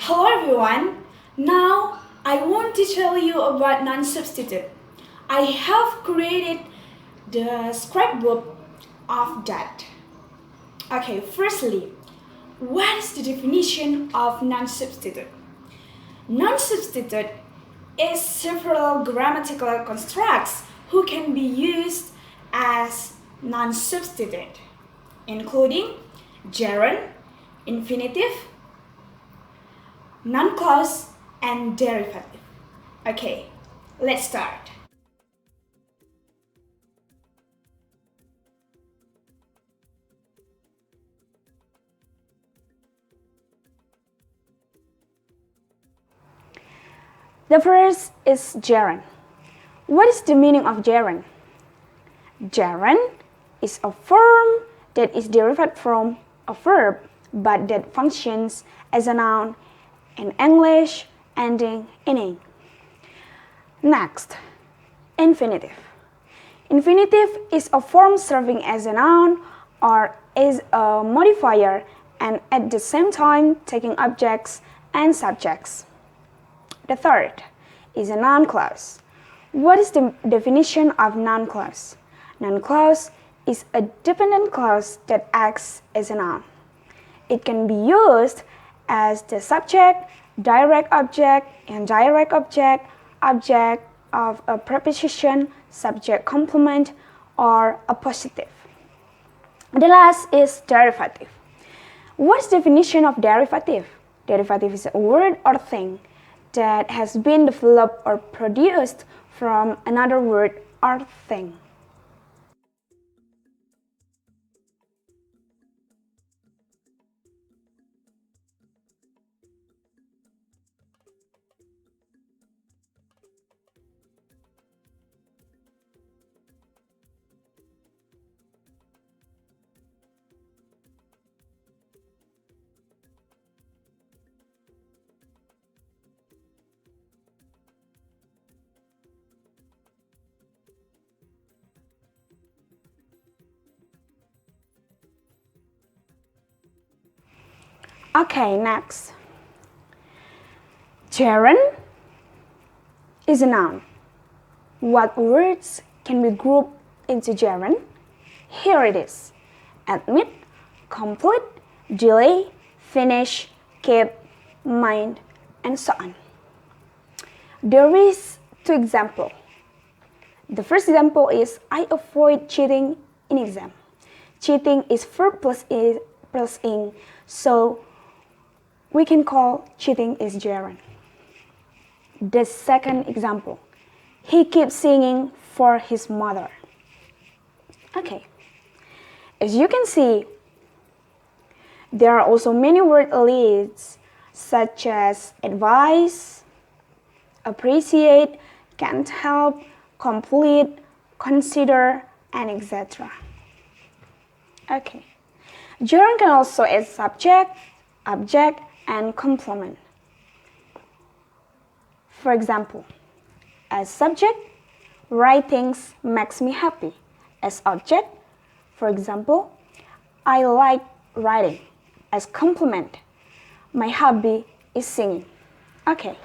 Hello everyone. Now I want to tell you about non-substitute. I have created the scrapbook of that. Okay, firstly, what is the definition of non-substitute? Non-substitute is several grammatical constructs who can be used as non-substitute, including gerund, infinitive, non-clause, and derivative. Okay, let's start. The first is gerund. What is the meaning of gerund? Gerund is a form that is derived from a verb but that functions as a noun in English ending in ing. Next, infinitive. Infinitive is a form serving as a noun or as a modifier and at the same time taking objects and subjects. The third is a noun clause. What is the definition of noun clause? Noun clause is a dependent clause that acts as a noun. It can be used as the subject, direct object, indirect object, object of a preposition, subject complement, or a positive. The last is derivative. What's the definition of derivative? Derivative is a word or thing that has been developed or produced from another word or thing. Okay, next. Gerund is a noun. What words can be grouped into gerund? Here it is. Admit, complete, delay, finish, keep, mind, and so on. There is two examples. The first example is I avoid cheating in exam. Cheating is verb plus ing, so we can call cheating is gerund. The second example, he keeps singing for his mother. Okay, as you can see, there are also many word leads such as advise, appreciate, can't help, complete, consider, and etc. Okay, gerund can also add subject, object, and complement. For example, as subject, writing makes me happy. As object, for example, I like writing. As complement, my hobby is singing. Okay,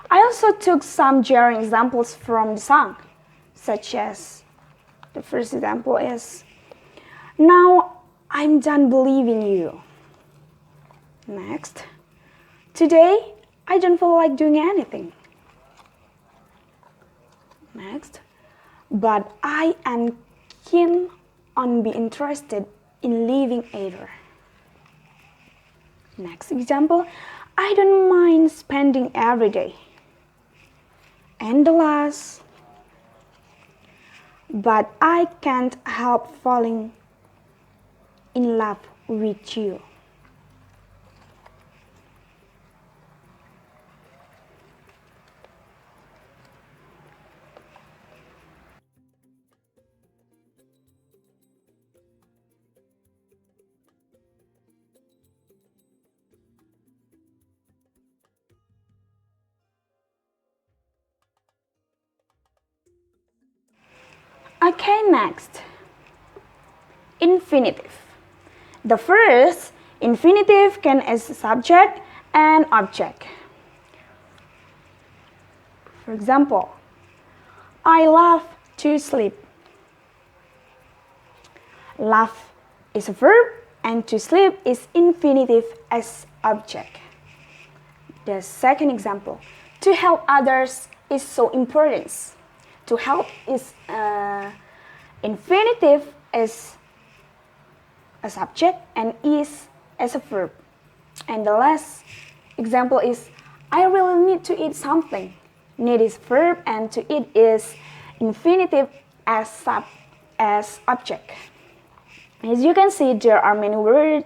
I also took some gerund examples from the song, such as the first example is, now I'm done believing you. Next, today I don't feel like doing anything. Next, but I am keen on be interested in living either. Next example, I don't mind spending every day. And the last, but I can't help falling in love with you. Okay, next. Infinitive. The first, infinitive can as subject, an object. For example, I love to sleep. Love is a verb and to sleep is infinitive as object. The second example, to help others is so important. To help is infinitive as a subject and is as a verb. And the last example is I really need to eat something. Need is verb and to eat is infinitive as object. As you can see, there are many word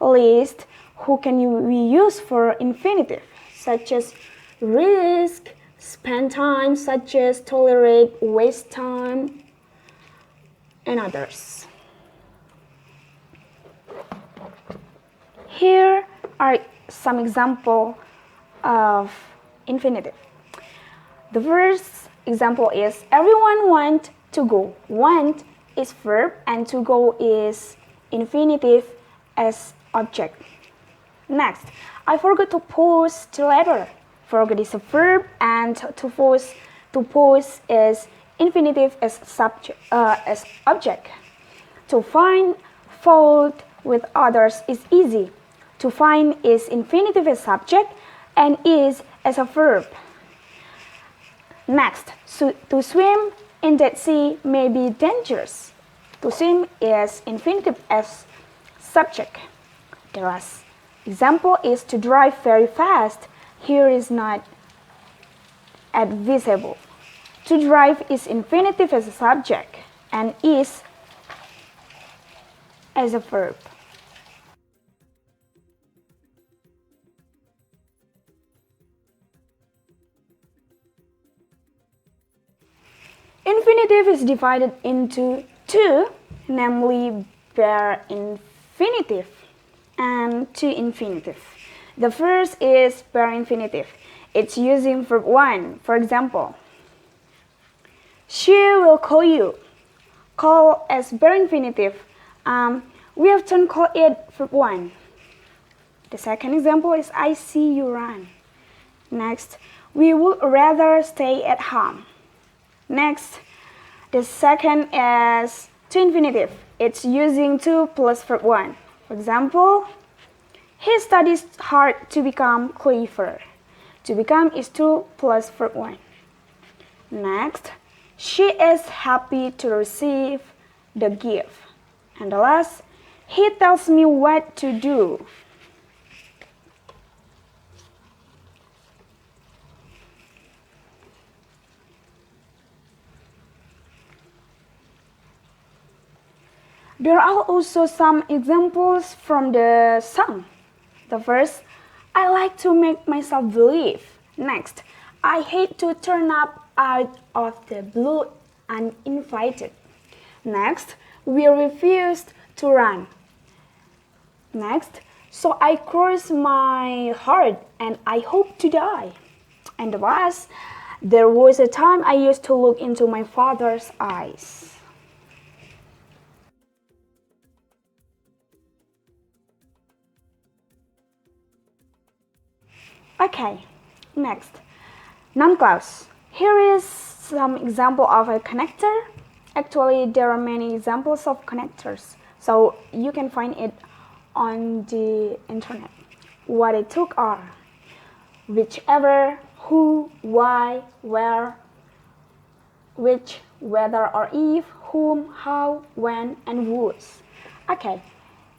lists who can we use for infinitive, such as risk, spend time, such as tolerate, waste time, and others. Here are some examples of infinitive. The first example is everyone want to go. Want is verb and to go is infinitive as object. Next, I forgot to post the letter. Forget is a verb and to post is infinitive as object. To find fault with others is easy. To find is infinitive as subject and is as a verb. Next, to swim in that sea may be dangerous. To swim is infinitive as subject. The last example is to drive very fast. Here is not advisable. To drive is infinitive as a subject and is as a verb. Infinitive is divided into two, namely bare infinitive and to infinitive. The first is bare infinitive. It's using verb 1. For example, she will call you. Call as bare infinitive. We often call it verb 1. The second example is I see you run. Next, we would rather stay at home. Next, the second is to infinitive. It's using to plus verb 1. For example, he studies hard to become clever. To become is to plus verb 1. Next, she is happy to receive the gift. And the last, he tells me what to do. There are also some examples from the song. The first, I like to make myself believe. Next, I hate to turn up out of the blue uninvited. Next, we refused to run. Next, so I cross my heart and I hope to die. And the last, there was a time I used to look into my father's eyes. Okay, next, noun clause. Here is some example of a connector. Actually, there are many examples of connectors, so you can find it on the internet. What it took are whichever, who, why, where, which, whether or if, whom, how, when, and whose. Okay,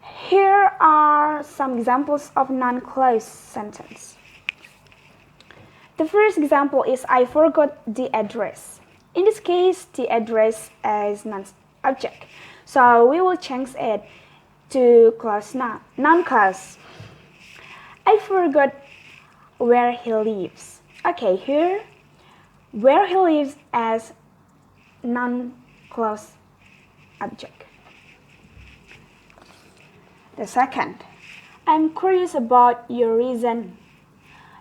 here are some examples of noun clause sentence. The first example is I forgot the address. In this case, the address is non-object. So we will change it to clause noun clause. I forgot where he lives. Okay, here, where he lives as non-clause object. The second, I'm curious about your reason.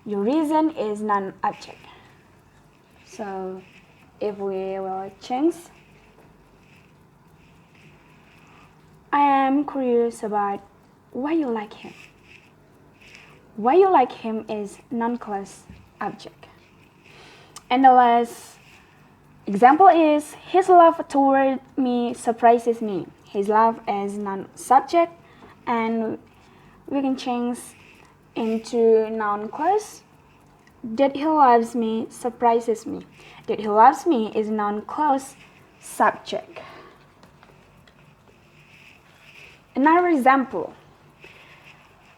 Your reason is non-object. So if we will change, I am curious about why you like him. Why you like him is non-clause object. And the last example is, his love toward me surprises me. His love is non-subject, and we can change into noun clause. That he loves me surprises me. That he loves me is noun clause subject. Another example.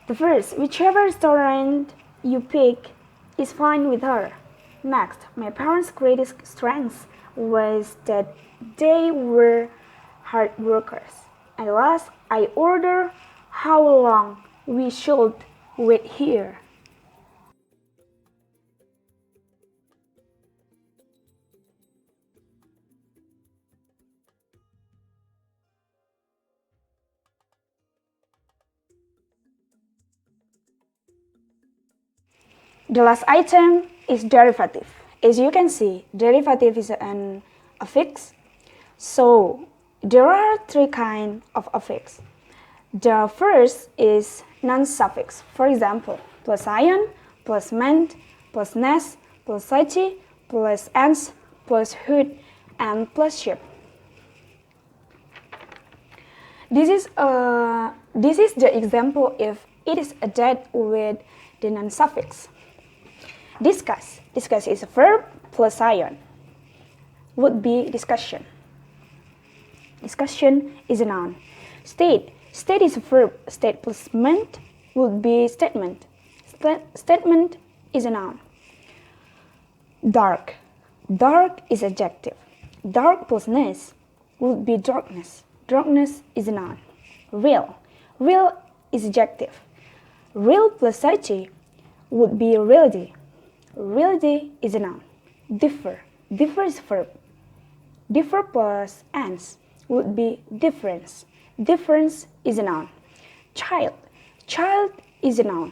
The first, whichever restaurant you pick is fine with her. Next, my parents' greatest strength was that they were hard workers. And last, I order how long we should wait here. The last item is derivative. As you can see, derivative is an affix. So there are three kinds of affix. The first is non-suffix. For example, plus ion, plus ment, plus ness, plus city, plus ans, plus hood, and plus ship. This is the example if it is added with the non-suffix. Discuss. Discuss is a verb plus ion. Would be discussion. Discussion is a noun. State. State is a verb. State plus ment would be statement. Statement is a noun. Dark. Dark is adjective. Dark plus ness would be darkness. Darkness is a noun. Real. Real is adjective. Real plus city would be reality. Reality is a noun. Differ. Differ is a verb. Differ plus ans would be difference. Difference is a noun. Child. Child is a noun.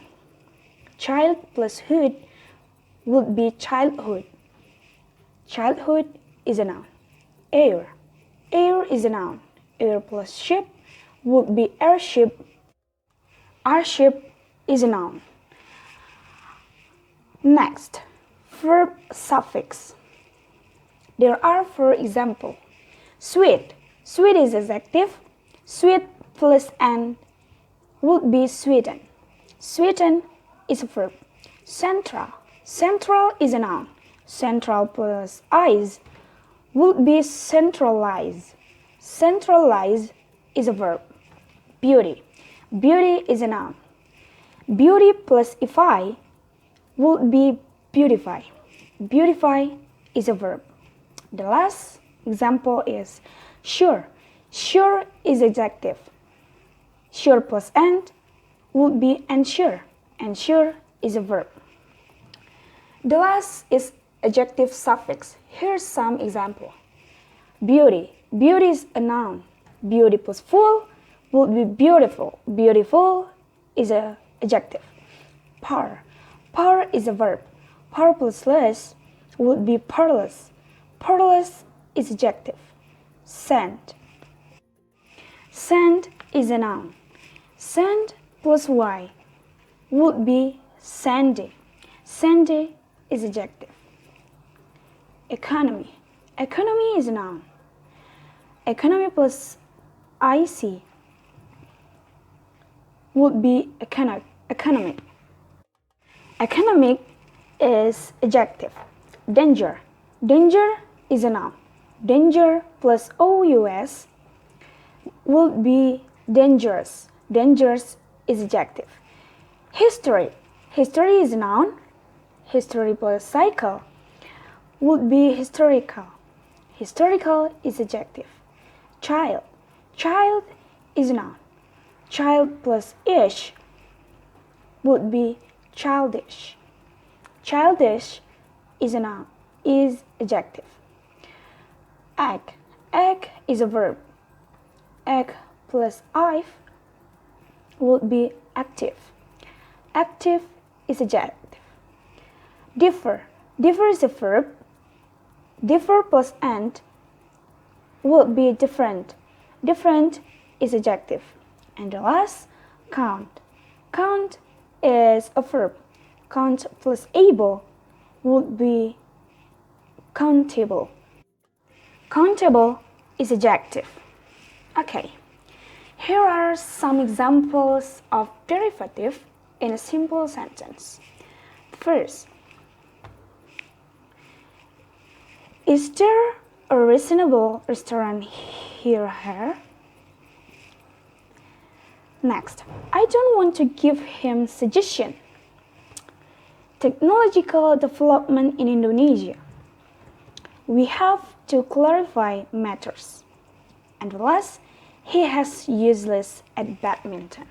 Child plus hood would be childhood. Childhood is a noun. Air. Air is a noun. Air plus ship would be airship. Airship is a noun. Next, verb suffix. There are four examples. Sweet. Sweet is adjective. Sweet plus an would be sweeten. Sweeten is a verb. Central. Central is a noun. Central plus eyes would be centralize. Centralize is a verb. Beauty. Beauty is a noun. Beauty plus ify would be beautify. Beautify is a verb. The last example is sure. Sure is adjective. Sure plus and would be ensure. Ensure is a verb. The last is adjective suffix. Here's some example. Beauty. Beauty is a noun. Beauty plus full would be beautiful. Beautiful is an adjective. Par. Par is a verb. Par plus less would be parlous. Parlous is adjective. Scent. Scent is a noun. Scent plus y would be sandy. Sandy is adjective. Economy. Economy is a noun. Economy plus ic would be economic. Economic is adjective. Danger. Danger is a noun. Danger plus ous would be dangerous. Dangerous is adjective. History. History is a noun. History plus cycle would be historical. Historical is adjective. Child. Child is a noun. Child plus ish would be childish. Childish is a noun, is adjective. Egg. Egg is a verb. Egg plus if would be active. Active is adjective. Differ. Differ is a verb. Differ plus and would be different. Different is adjective. And the last, count. Count is a verb. Count plus able would be countable. Countable is adjective. Okay, here are some examples of derivative in a simple sentence. First, is there a reasonable restaurant here? Next, I don't want to give him suggestion. Technological development in Indonesia. We have to clarify matters. And last, he has useless at badminton.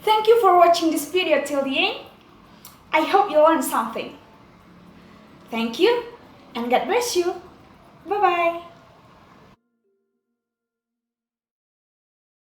Thank you for watching this video till the end. I hope you learned something. Thank you and God bless you. Bye-bye.